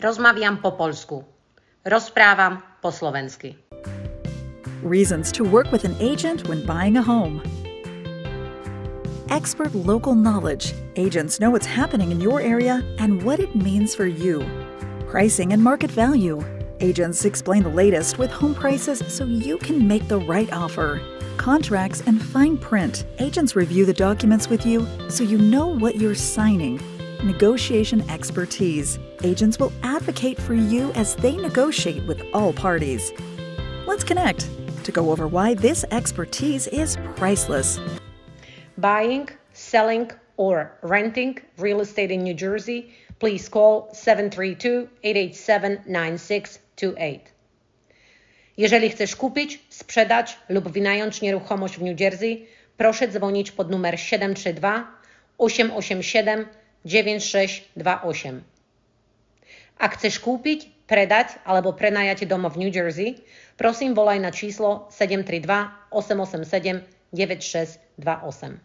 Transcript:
Rozmawiam po polsku. Rozprávam po slovensky. Reasons to work with an agent when buying a home. Expert local knowledge. Agents know what's happening in your area and what it means for you. Pricing and market value. Agents explain the latest with home prices so you can make the right offer. Contracts and fine print. Agents review the documents with you so you know what you're signing. Negotiation expertise. Agents will advocate for you as they negotiate with all parties. Let's connect to go over why this expertise is priceless. Buying, selling, or renting real estate in New Jersey, please call 732-887-9628. Jeżeli chcesz kupić, sprzedać lub wynająć nieruchomość w New Jersey, proszę dzwonić pod numer 732-887-9628. Ak chceš kúpiť, predať alebo prenajať dom v New Jersey, prosím volaj na číslo 732-887-9628.